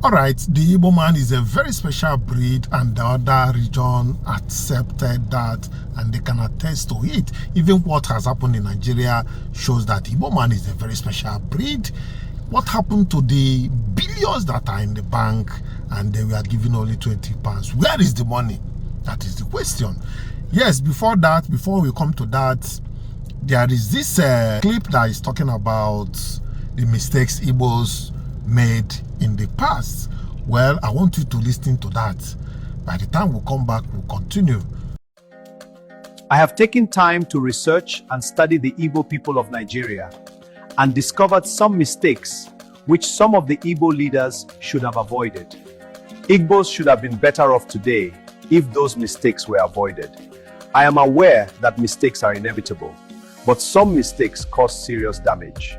All right, the Igbo man is a very special breed, and the other region accepted that, and they can attest to it. Even what has happened in Nigeria shows that the Igbo man is a very special breed. What happened to the billions that are in the bank and they were given only 20 pounds? Where is the money? That is the question. Yes, before we come to that, there is this clip that is talking about the mistakes Igbos made in the past. Well, I want you to listen to that. By the time we come back, we'll continue. I have taken time to research and study the Igbo people of Nigeria and discovered some mistakes which some of the Igbo leaders should have avoided. Igbos should have been better off today if those mistakes were avoided. I am aware that mistakes are inevitable, but some mistakes cause serious damage.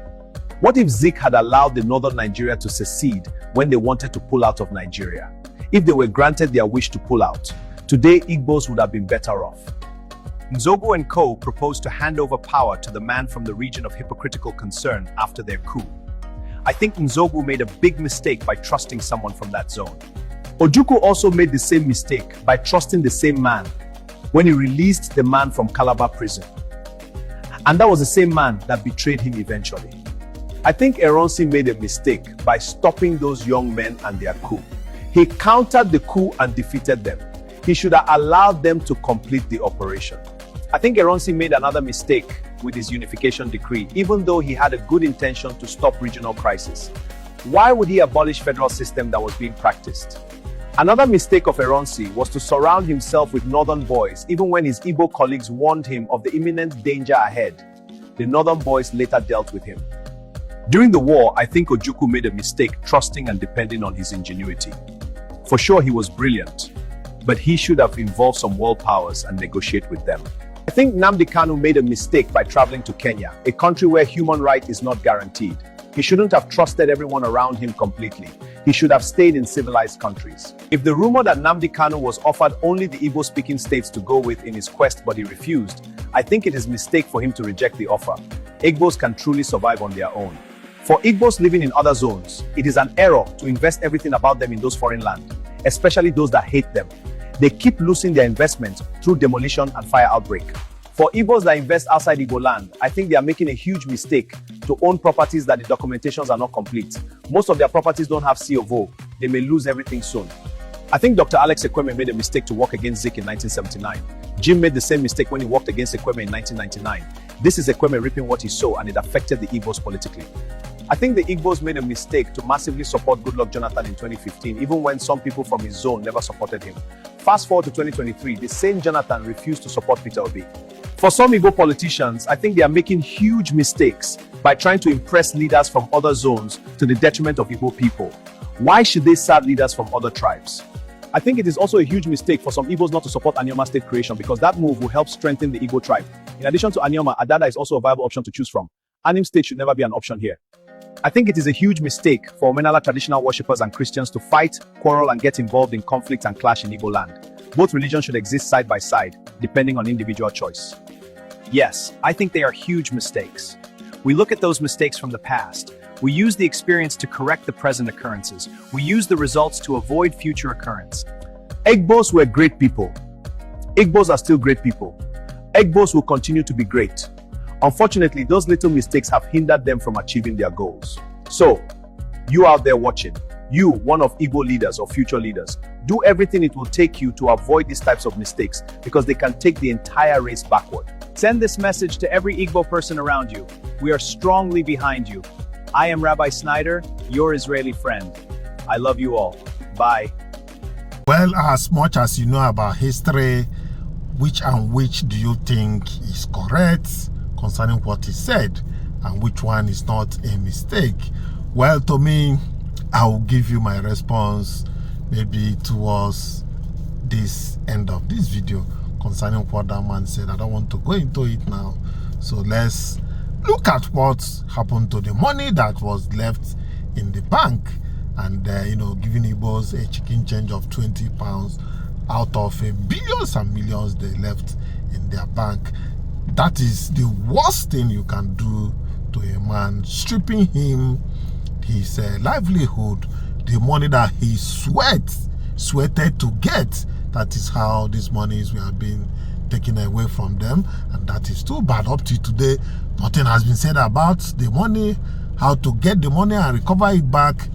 What if Zik had allowed the northern Nigeria to secede when they wanted to pull out of Nigeria? If they were granted their wish to pull out, today Igbos would have been better off. Nzogu and co. proposed to hand over power to the man from the region of hypocritical concern after their coup. I think Nzogu made a big mistake by trusting someone from that zone. Ojukwu also made the same mistake by trusting the same man when he released the man from Calabar prison. And that was the same man that betrayed him eventually. I think Eronsi made a mistake by stopping those young men and their coup. He countered the coup and defeated them. He should have allowed them to complete the operation. I think Eronsi made another mistake with his unification decree, even though he had a good intention to stop regional crisis. Why would he abolish federal system that was being practiced? Another mistake of Eronsi was to surround himself with northern boys, even when his Igbo colleagues warned him of the imminent danger ahead. The northern boys later dealt with him. During the war, I think Ojukwu made a mistake trusting and depending on his ingenuity. For sure, he was brilliant, but he should have involved some world powers and negotiate with them. I think Nnamdi Kanu made a mistake by traveling to Kenya, a country where human rights is not guaranteed. He shouldn't have trusted everyone around him completely. He should have stayed in civilized countries. If the rumor that Nnamdi Kanu was offered only the Igbo-speaking states to go with in his quest but he refused, I think it is a mistake for him to reject the offer. Igbos can truly survive on their own. For Igbos living in other zones, it is an error to invest everything about them in those foreign lands, especially those that hate them. They keep losing their investment through demolition and fire outbreak. For Igbos that invest outside Igbo land, I think they are making a huge mistake to own properties that the documentations are not complete. Most of their properties don't have C of O. They may lose everything soon. I think Dr. Alex Ekweme made a mistake to work against Zik in 1979. Jim made the same mistake when he worked against Ekweme in 1999. This is Ekweme reaping what he sowed, and it affected the Igbos politically. I think the Igbos made a mistake to massively support Goodluck Jonathan in 2015, even when some people from his zone never supported him. Fast forward to 2023, the same Jonathan refused to support Peter Obi. For some Igbo politicians, I think they are making huge mistakes by trying to impress leaders from other zones to the detriment of Igbo people. Why should they serve leaders from other tribes? I think it is also a huge mistake for some Igbos not to support Anioma state creation, because that move will help strengthen the Igbo tribe. In addition to Anioma, Adada is also a viable option to choose from. Anim state should never be an option here. I think it is a huge mistake for Omenala traditional worshippers and Christians to fight, quarrel, and get involved in conflict and clash in Igbo land. Both religions should exist side by side, depending on individual choice. Yes, I think they are huge mistakes. We look at those mistakes from the past. We use the experience to correct the present occurrences. We use the results to avoid future occurrence. Igbos were great people. Igbos are still great people. Igbos will continue to be great. Unfortunately, those little mistakes have hindered them from achieving their goals. So, you out there watching, you, one of Igbo leaders or future leaders, do everything it will take you to avoid these types of mistakes, because they can take the entire race backward. Send this message to every Igbo person around you. We are strongly behind you. I am Rabbi Snyder, your Israeli friend. I love you all. Bye. Well, as much as you know about history, which do you think is correct concerning what he said, and which one is not a mistake? Well, to me, I will give you my response maybe towards this end of this video concerning what that man said. I don't want to go into it now. So let's look at what happened to the money that was left in the bank, and giving Igbos a chicken change of 20 pounds out of billions and millions they left in their bank. That is the worst thing you can do to a man, stripping him his livelihood, the the money that he sweated to get. That is how these monies were being taken away from them, and that is too bad. Up to today, nothing has been said about the money, how to get the money and recover it back.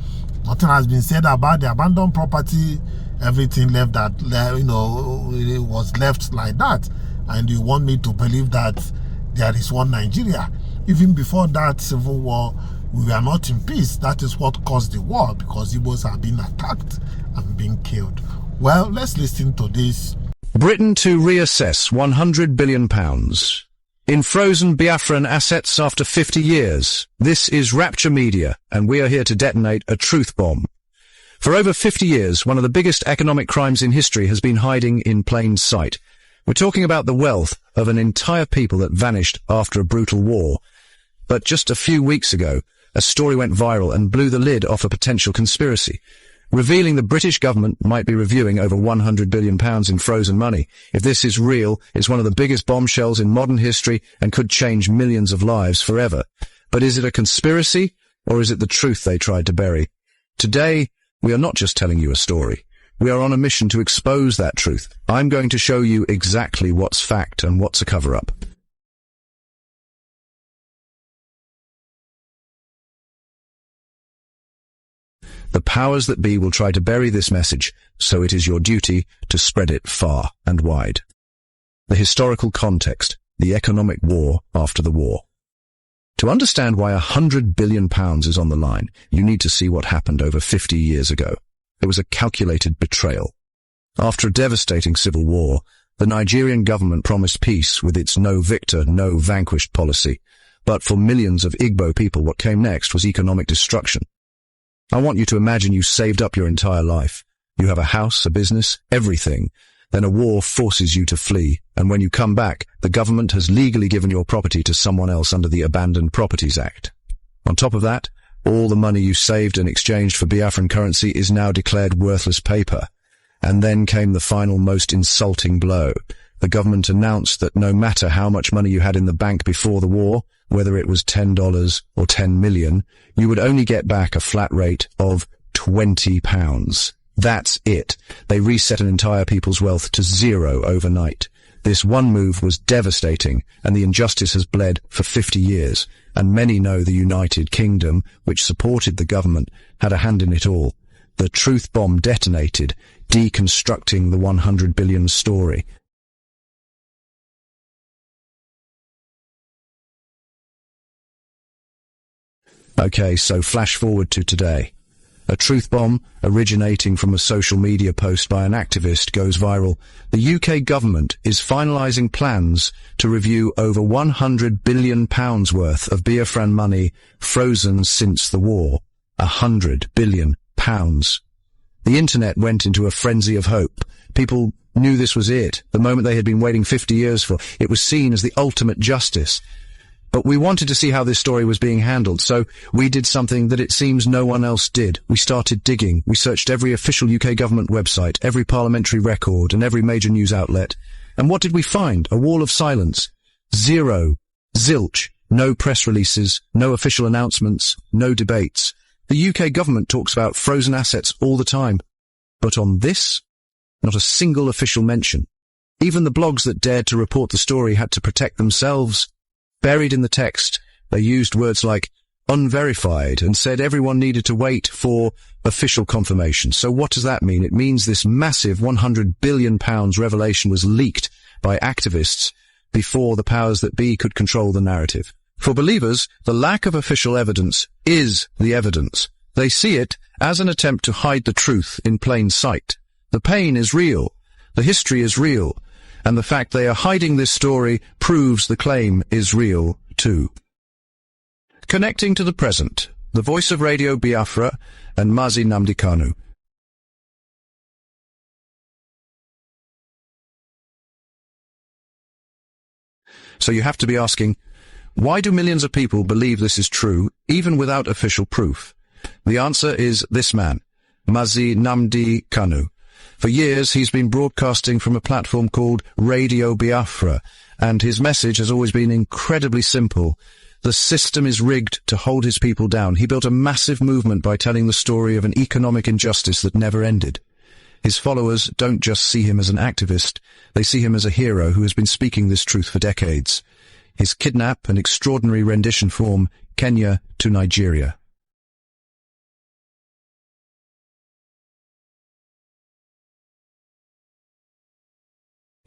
Nothing has been said about the abandoned property. Everything left that, you know, it was left like that. And you want me to believe that there is one Nigeria? Even before that civil war, we were not in peace. That is what caused the war, because Igbos are being attacked and being killed. Well, let's listen to this. Britain to reassess £100 billion. In frozen Biafran assets after 50 years. This is Rapture Media, and we are here to detonate a truth bomb. For over 50 years, one of the biggest economic crimes in history has been hiding in plain sight. We're talking about the wealth of an entire people that vanished after a brutal war. But just a few weeks ago, a story went viral and blew the lid off a potential conspiracy, revealing the British government might be reviewing over £100 billion in frozen money. If this is real, it's one of the biggest bombshells in modern history and could change millions of lives forever. But is it a conspiracy, or is it the truth they tried to bury? Today, we are not just telling you a story. We are on a mission to expose that truth. I'm going to show you exactly what's fact and what's a cover-up. The powers that be will try to bury this message, so it is your duty to spread it far and wide. The historical context, the economic war after the war. To understand why £100 billion is on the line, you need to see what happened over 50 years ago. It was a calculated betrayal. After a devastating civil war, the Nigerian government promised peace with its no victor, no vanquished policy. But for millions of Igbo people, what came next was economic destruction. I want you to imagine you saved up your entire life. You have a house, a business, everything. Then a war forces you to flee, and when you come back, the government has legally given your property to someone else under the Abandoned Properties Act. On top of that, all the money you saved and exchanged for Biafran currency is now declared worthless paper. And then came the final, most insulting blow. The government announced that no matter how much money you had in the bank before the war, whether it was $10 or 10 million, you would only get back a flat rate of £20. That's it. They reset an entire people's wealth to zero overnight. This one move was devastating, and the injustice has bled for 50 years, and many know the United Kingdom, which supported the government, had a hand in it all. The truth bomb detonated, deconstructing the £100 billion story. Okay, so flash forward to today. A truth bomb, originating from a social media post by an activist, goes viral. The UK government is finalising plans to review over £100 billion worth of Biafran money frozen since the war. £100 billion. The internet went into a frenzy of hope. People knew this was it, the moment they had been waiting 50 years for. It was seen as the ultimate justice. But we wanted to see how this story was being handled, so we did something that it seems no one else did. We started digging. We searched every official UK government website, every parliamentary record, and every major news outlet. And what did we find? A wall of silence. Zero. Zilch. No press releases, no official announcements, no debates. The UK government talks about frozen assets all the time. But on this, not a single official mention. Even the blogs that dared to report the story had to protect themselves. Buried in the text, they used words like unverified and said everyone needed to wait for official confirmation. So what does that mean? It means this massive £100 billion revelation was leaked by activists before the powers that be could control the narrative. For believers, the lack of official evidence is the evidence. They see it as an attempt to hide the truth in plain sight. The pain is real. The history is real. And the fact they are hiding this story proves the claim is real, too. Connecting to the present, the voice of Radio Biafra and Nnamdi Kanu. So you have to be asking, why do millions of people believe this is true, even without official proof? The answer is this man, Nnamdi Kanu. For years, he's been broadcasting from a platform called Radio Biafra, and his message has always been incredibly simple. The system is rigged to hold his people down. He built a massive movement by telling the story of an economic injustice that never ended. His followers don't just see him as an activist, they see him as a hero who has been speaking this truth for decades. His kidnap and extraordinary rendition form Kenya to Nigeria.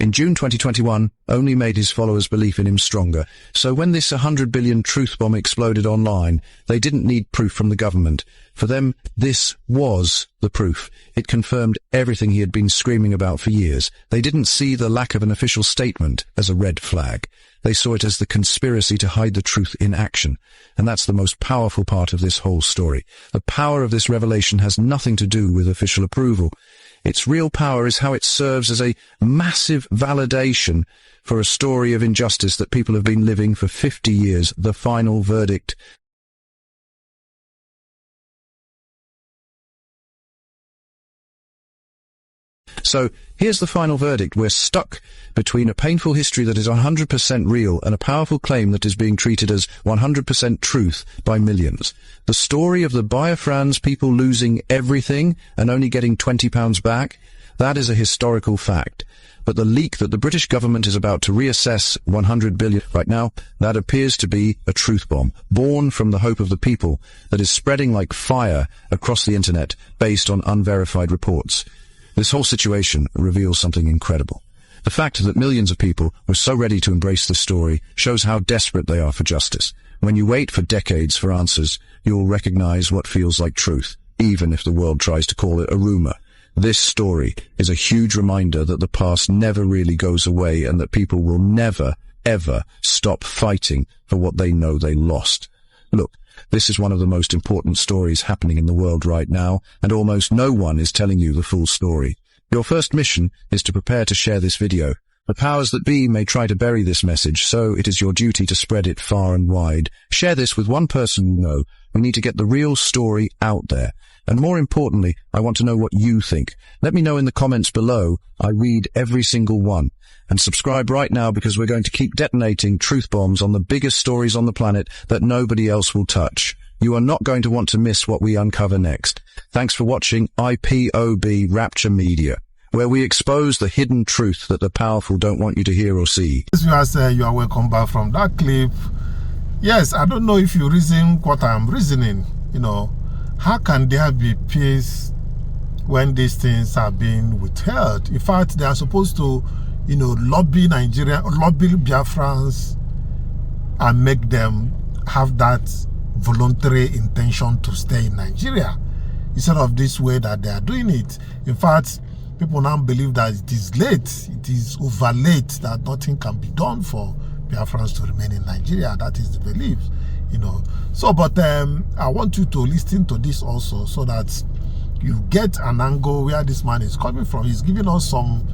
In June 2021, only made his followers' belief in him stronger. So when this 100 billion truth bomb exploded online, they didn't need proof from the government. For them, this was the proof. It confirmed everything he had been screaming about for years. They didn't see the lack of an official statement as a red flag. They saw it as the conspiracy to hide the truth in action. And that's the most powerful part of this whole story. The power of this revelation has nothing to do with official approval. Its real power is how it serves as a massive validation for a story of injustice that people have been living for 50 years, the final verdict. So, here's the final verdict. We're stuck between a painful history that is 100% real and a powerful claim that is being treated as 100% truth by millions. The story of the Biafrans, people losing everything and only getting £20 back, that is a historical fact. But the leak that the British government is about to reassess 100 billion right now, that appears to be a truth bomb, born from the hope of the people, that is spreading like fire across the internet based on unverified reports. This whole situation reveals something incredible. The fact that millions of people were so ready to embrace this story shows how desperate they are for justice. When you wait for decades for answers, you'll recognize what feels like truth, even if the world tries to call it a rumor. This story is a huge reminder that the past never really goes away and that people will never, ever stop fighting for what they know they lost. Look, this is one of the most important stories happening in the world right now, and almost no one is telling you the full story. Your first mission is to prepare to share this video. The powers that be may try to bury this message, so it is your duty to spread it far and wide. Share this with one person you know. We need to get the real story out there. And more importantly, I want to know what you think. Let me know in the comments below. I read every single one. And subscribe right now because we're going to keep detonating truth bombs on the biggest stories on the planet that nobody else will touch. You are not going to want to miss what we uncover next. Thanks for watching IPOB Rapture Media, where we expose the hidden truth that the powerful don't want you to hear or see. You are welcome back from that clip. Yes, I don't know if you reason what I'm reasoning. How can there be peace when these things are being withheld? In fact, they are supposed to, lobby Nigeria, lobby Biafrans and make them have that voluntary intention to stay in Nigeria instead of this way that they are doing it. In fact, people now believe that it is late, it is over late, that nothing can be done for Biafrans to remain in Nigeria. That is the belief, So, but I want you to listen to this also so that you get an angle where this man is coming from. He's giving us some,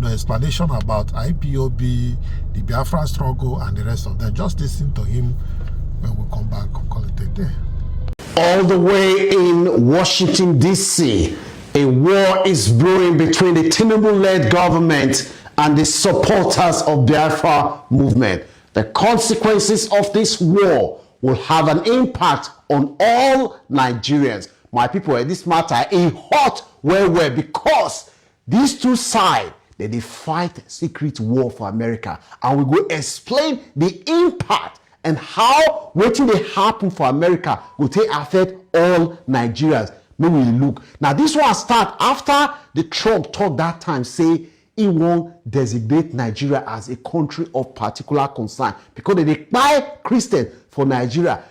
explanation about IPOB, the Biafra struggle, and the rest of them. Just listen to him when we come back. Call it a day. All the way in Washington, D.C., a war is brewing between the Tinubu-led government and the supporters of Biafra movement. The consequences of this war will have an impact on all Nigerians. My people, this matter is hot where because these two sides, they fight secret war for America, and we go explain the impact and how what will happen for America will take affect all Nigerians. Maybe we look now. This one start after the Trump talk that time say he won't designate Nigeria as a country of particular concern because they buy Christian for Nigeria.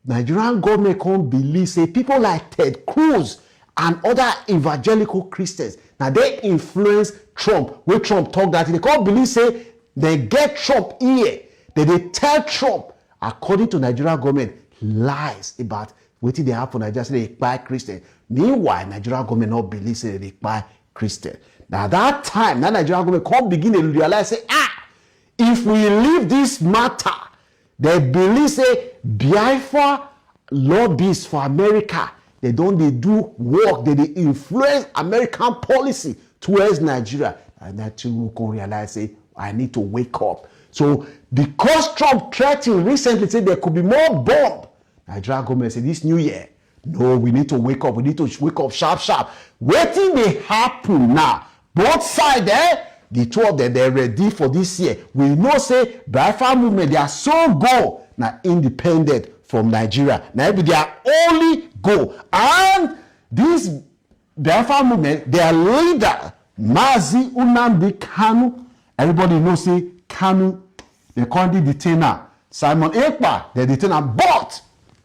Nigerian government can't believe say people like Ted Cruz and other evangelical Christians now they influence Trump. When Trump talk that they can't believe say they get Trump here. They tell Trump according to Nigerian government lies about what they have for Nigeria. Say they buy Christian. Meanwhile, Nigerian government not believe say they buy Christian. Now that time, that Nigerian government can't begin to realize say if we leave this matter, they believe say Biafra lobbies for America. They do work. They influence American policy towards Nigeria. And that you can realize say I need to wake up. So because Trump threatened recently, said there could be more bomb, Nigeria government said this new year, no, we need to wake up. We need to wake up sharp, sharp. Waiting may happen now. Both sides, the two of them, they're ready for this year. We know, say, Biafra movement, they are so go now independent from Nigeria. Now, be their only goal. And this Biafra movement, their leader, Mazi Nnamdi Kanu, everybody knows, say, Kanu, they currently detainer. Simon Ekpa, they detainer, but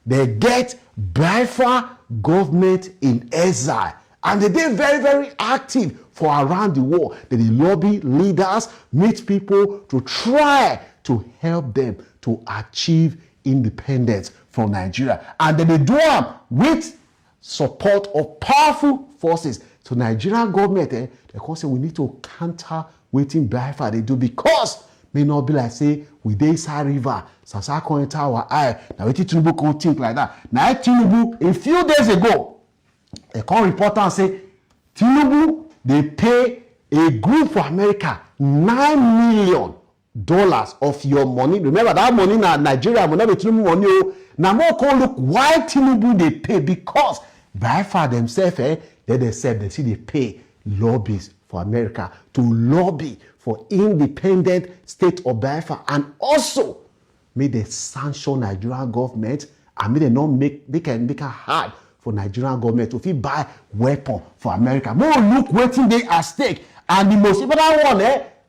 they get Biafra government in exile. And they're very, very active for around the world. They lobby leaders, meet people to try to help them to achieve independence from Nigeria. And then they do it with support of powerful forces. So Nigerian government, they can say we need to counter waiting Biafra they do, because may not be like say we dey inside river, Sasa can enter our eye. Now waiting Tinubu can think like that. Now Tinubu, a few days ago, they come report and say Tinubu, they pay a group for America $9 million of your money. Remember that money na Nigeria, but not the Tinubu money. Now more can look why Tinubu they pay, because Biafra themselves, they said they see they pay lobbies for America to lobby for independent state of Biafra, and also may they sanction Nigerian government, and may they not make it hard for Nigerian government to fit buy weapon for America. More look waiting they at stake. And the most important one,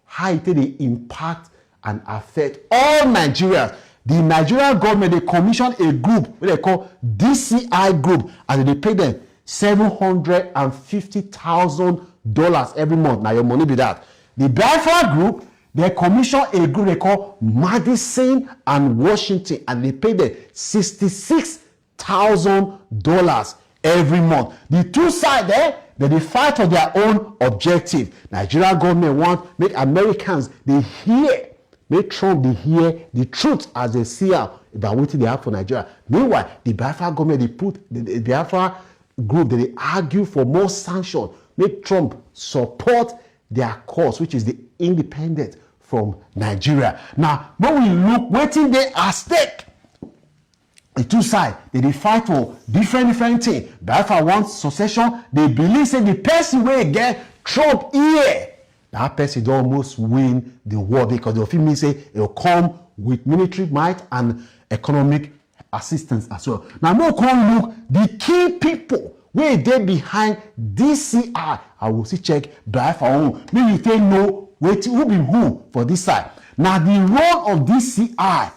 how it they impact and affect all Nigerians. The Nigerian government, they commission a group, what they call DCI group, and they pay them $750,000 every month. Now your money be that. The Biafra group, they commission a group they call Madison and Washington, and they pay them $66,000 every month. The two sides they fight for their own objective. Nigerian government want make Americans they hear, make Trump they hear the truth as they see about what they have for Nigeria. Meanwhile, the Biafra government they put the Biafra group they argue for more sanction, make Trump support their cause, which is the independence from Nigeria. Now, when we look, waiting there at stake, the two sides, they fight for different things. Biafra wants succession. They believe say the person will get Trump here, that person will almost win the war, because the film say it will come with military might and economic assistance as well. Now, more come look the key people where they behind DCI. I will see check Biafra own. Maybe you say no, wait, who be who for this side. Now, the role of DCI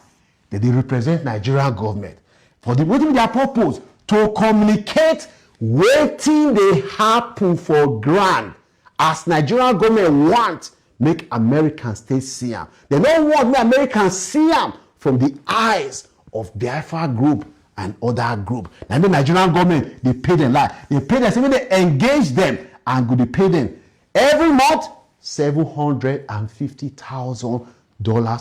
that they represent Nigerian government. For the waiting their purpose to communicate waiting they happen for grant as Nigerian government want make Americans stay see them. They don't want make Americans see them from the eyes of Biafra group and other group. Now the Nigerian government they pay them like they pay them, so they engage them and go they pay them every month $750,000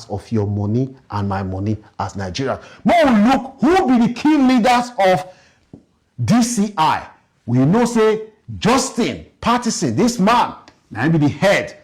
of your money and my money as Nigerians. More look who be the key leaders of DCI. We know say Justin Patterson, this man, now be the head.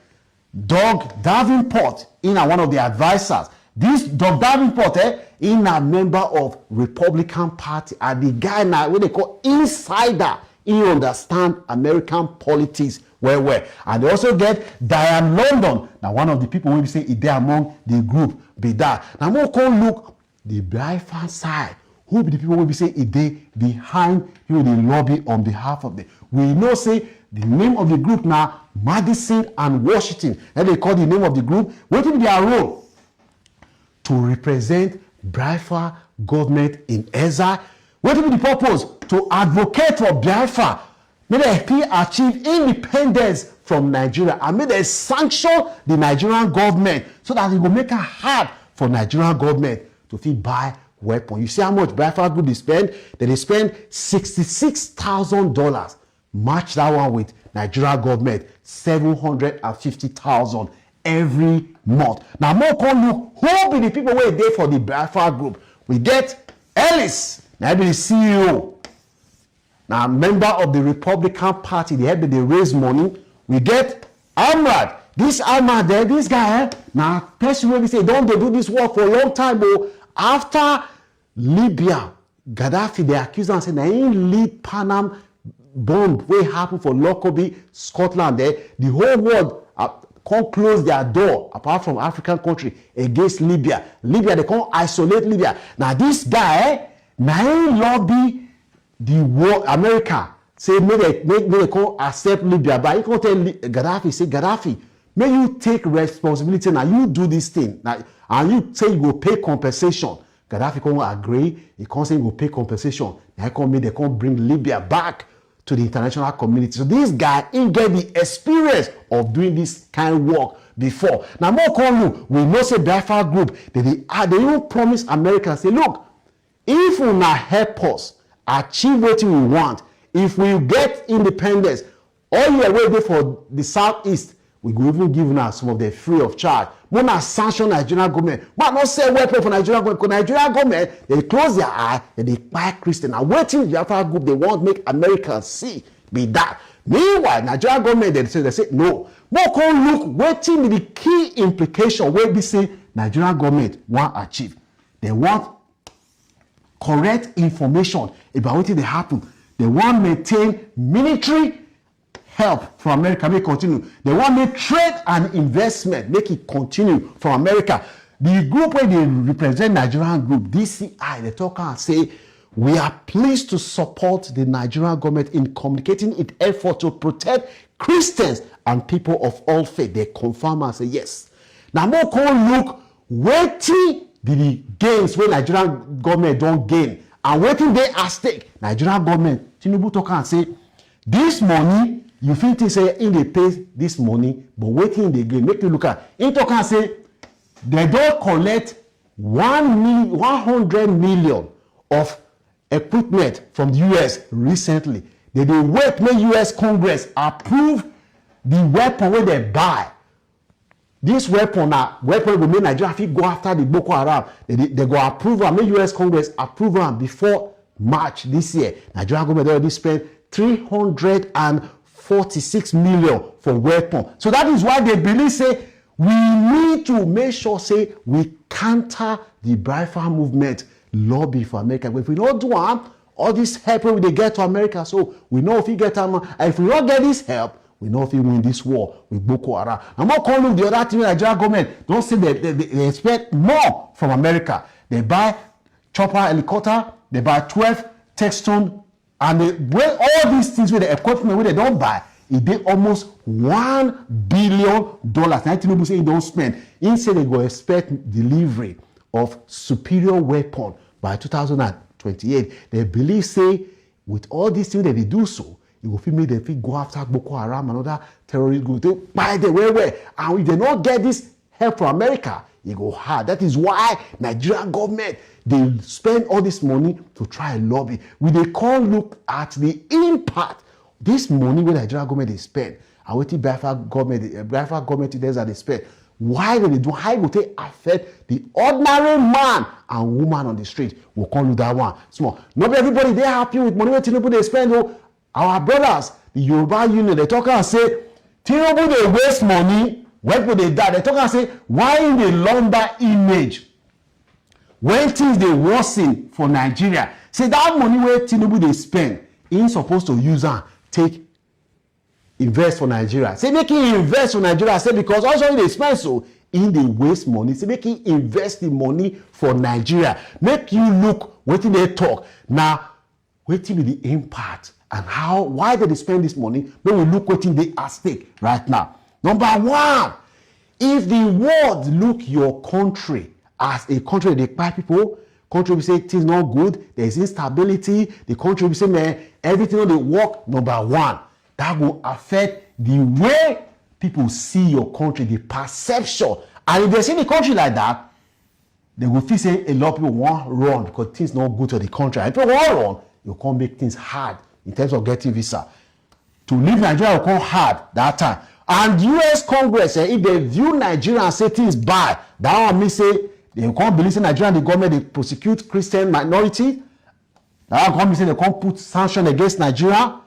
Doug Davenport in one of the advisors. This Doug Davenport in a member of Republican Party, and the guy now what they call insider. He understand American politics well. And they also get Diane London. Now, one of the people when we say they among the group be that. Now, more can look the Biafra side. Who be the people when we say they behind you the lobby on behalf of them? We know say the name of the group now Madison and Washington. And they call the name of the group. What will be their role? To represent Biafra government in exile. What will be the purpose? To advocate for Biafra. May they achieve independence from Nigeria, and may they sanction the Nigerian government so that it will make it hard for Nigerian government to buy weapons. You see how much Biafra group they spend? They spend $66,000. Match that one with Nigerian government, $750,000 every month. Now, more can look who be the people who are there for the Biafra group. We get Ellis, now be the CEO. Now, member of the Republican Party, they raise money. We get Amrad, this Ahmad there, this guy, now person will say, don't they do this work for a long time, but after Libya, Gaddafi, they accuse him and say, now he lead Panam bomb wey happen for Lockerbie, Scotland there. The whole world can't close their door apart from African country against Libya. Libya, they can't isolate Libya. Now this guy, now he lobby the world, America, say make they can't accept Libya, but he can't tell Gaddafi, say Gaddafi, may you take responsibility now, you do this thing now, and you say you go pay compensation. Gaddafi can't agree, he can't say he go pay compensation. Now they can't bring Libya back to the international community. So this guy, he get the experience of doing this kind of work before. Now, more call you, we know say Biafra group, they even promise America, say, look, if we not help us achieve what we want, if we get independence, all you are waiting for the Southeast, we go even give now some of them free of charge. We not sanction Nigerian government. We not sell weapons for Nigerian government. Because Nigerian government, they close their eye and they buy Christian. Now, waiting the Biafra group, they want to make Americans see be that. Meanwhile, Nigerian government, they say no. But come look, waiting the key implication where we say Nigerian government want achieve. They want correct information about what they happen. They want maintain military help from America, make continue. They want make trade and investment, make it continue from America. The group where they represent Nigerian group, DCI, they talk and say, we are pleased to support the Nigerian government in communicating its effort to protect Christians and people of all faith. They confirm and say yes. Now, more can look, waiting the gains where Nigerian government don't gain and waiting they at stake. Nigerian government, Tinubu talk and say, this money, you think they say in they pay this money, but waiting they gain. Make you look at it. Talk and say, they don't collect 100 million of equipment from the US recently. They wait make US Congress approve the weapon where they buy. This weapon will make Nigeria fit go after the Boko Haram. They go approve and make US Congress approve them before March this year. Nigeria government already spent 346 million for weapon. So that is why they believe say we need to make sure say we counter the Biafra movement lobby for America. But if we don't do one, all this help we they get to America, so we know if we get them, and if we don't get this help, we know if we win this war with Boko Haram. I'm not calling the other team, Nigerian government. Don't say they expect more from America. They buy chopper helicopter, they buy 12 Textone, and they weigh all these things with the equipment where they don't buy. It did almost $1 billion. 19 people say they don't spend. He said they go expect delivery of superior weapon by 2028. They believe say with all these things that they do so, it will make them go after Boko Haram and other terrorist groups. They buy the way. And if they don't get this help from America, it go hard. That is why Nigerian government, they spend all this money to try and lobby. We they can't look at the impact this money when Nigerian government they spend and what the Biafra government does that they spend. Why do they do? How will they affect the ordinary man and woman on the street? We'll call you that one. Small. Not everybody they happy with money when Tinubu they spend. Oh, our brothers, the Yoruba Union, they talk and say Tinubu they waste money. When will they die? They talk and say why in the lumber image when things they worsen for Nigeria? Say that money where Tinubu they spend, he ain't supposed to use and take invest for Nigeria. Say make him invest for Nigeria. Say because also they spend so in the waste money. Say make him invest the money for Nigeria. Make you look what they talk. Now, what will be the impact and why did they spend this money? When we look what they at stake right now. Number one, if the world look your country as a country they buy people, country will say things not good, there is instability, the country will say man, everything on the work, number one. That will affect the way people see your country, the perception. And if they see the country like that, they will feel say a lot of people want run because things not good to the country. And if people want run, you can't make things hard in terms of getting visa. To leave Nigeria will come hard that time. And US Congress, if they view Nigeria and say things bad, that one means say they can't believe in Nigeria and the government, they prosecute Christian minority. That one can't be say they can't put sanction against Nigeria.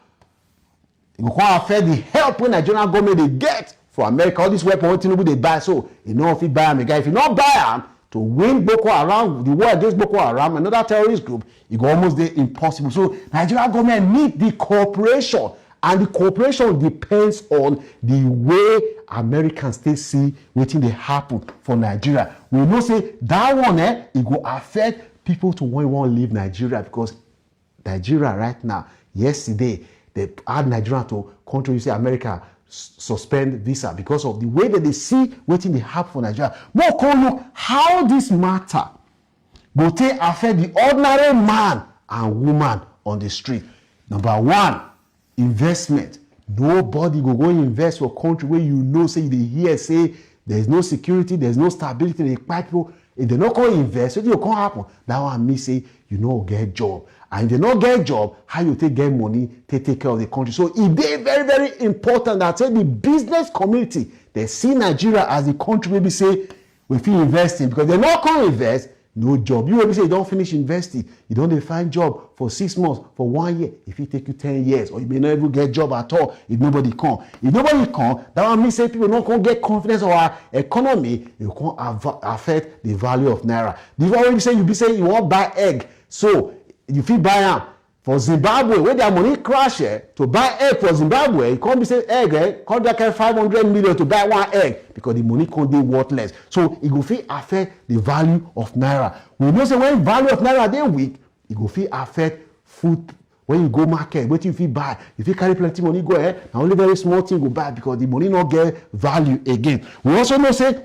It will affect the help when Nigerian government they get for America. All these weapons Tinubu they buy, so you know if you buy them again. If you not buy them to win Boko Haram, the war against Boko Haram, another terrorist group, it go almost there impossible. So Nigeria government need the cooperation, and the cooperation depends on the way Americans still see wetin dey happen for Nigeria. We know say that one it go affect people to want leave Nigeria, because Nigeria right now, yesterday they add Nigeria to country. You say America suspend visa because of the way that they see wetin dey happen for Nigeria. More come look how this matter go take affect the ordinary man and woman on the street. Number one, investment. Nobody go invest for country where you know say they hear say there's no security, there's no stability, they fight people. If they not go invest, what will come happen? That one me say you no get job. And if they not get job, how you take get money to take care of the country? So it is very, very important that say the business community, they see Nigeria as the country where we say we feel investing, because they not come invest, no job. You will say you don't finish investing, you don't find job for 6 months, for 1 year. If it take you 10 years, or you may not even get job at all if nobody come. If nobody come, that one means say people not going to get confidence of our economy, it will affect the value of Naira. The value say you be saying you want buy egg, so you fit buy am for Zimbabwe where their money crash to buy egg for Zimbabwe. You can't be say egg come back 500 million to buy one egg, because the money can't be worthless. So it go fit affect the value of Naira. We know say when value of Naira dey weak, it go fit affect food. When you go market, what you fit buy? If you carry plenty money go ahead, now only very small thing go buy, because the money not get value again. We also know say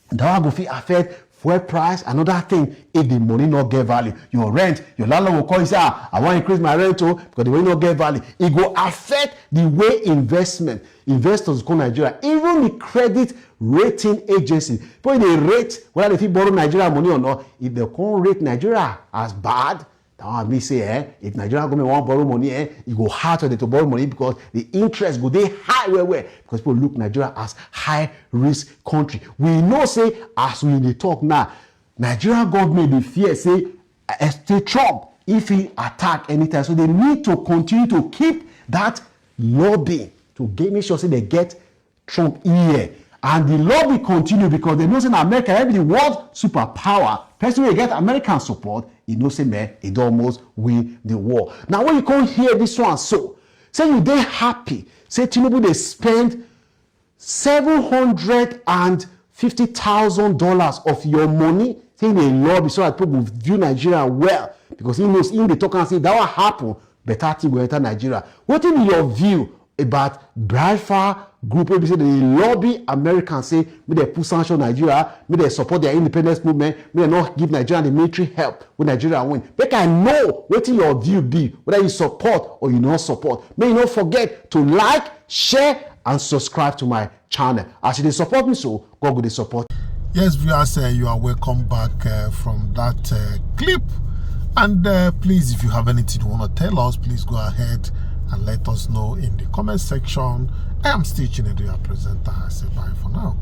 that one go fit affect fuel price, another thing, if the money not get value. Your rent, your landlord will call you say, I want to increase my rent too, because the money not get value. It go affect the way investors go Nigeria. Even the credit rating agency, but they rate whether they fit borrow Nigeria money or not. If they can't rate Nigeria as bad, that one me say, if Nigeria government want borrow money, it go hard for them to borrow money, because the interest go dey high where because people look Nigeria as high risk country. We know say as we dey talk now, Nigeria government dey fear say Trump if he attack anytime, so they need to continue to keep that lobby to make sure say they get Trump ear. And the lobby continue, because they know say in America, every the world superpower, person will get American support, you know say man, it almost win the war. Now when you can't hear this one, so say you dey happy, say Tinubu they spend $750,000 of your money saying they lobby so that people will view Nigeria well, because he knows in the talk and say that will happen, better thing will enter Nigeria. What is your view about Biafra group where they say they lobby Americans, say may they put sanction Nigeria, may they support their independence movement, may they not give Nigeria the military help when Nigeria win? Make I know what your view be, whether you support or you not support. May you not forget to like, share, and subscribe to my channel. As you support me, so God will support. Yes, viewers, you are welcome back from that clip. And please, if you have anything you want to tell us, please go ahead and let us know in the comment section. I am still Chinedu, your presenter. I say bye for now.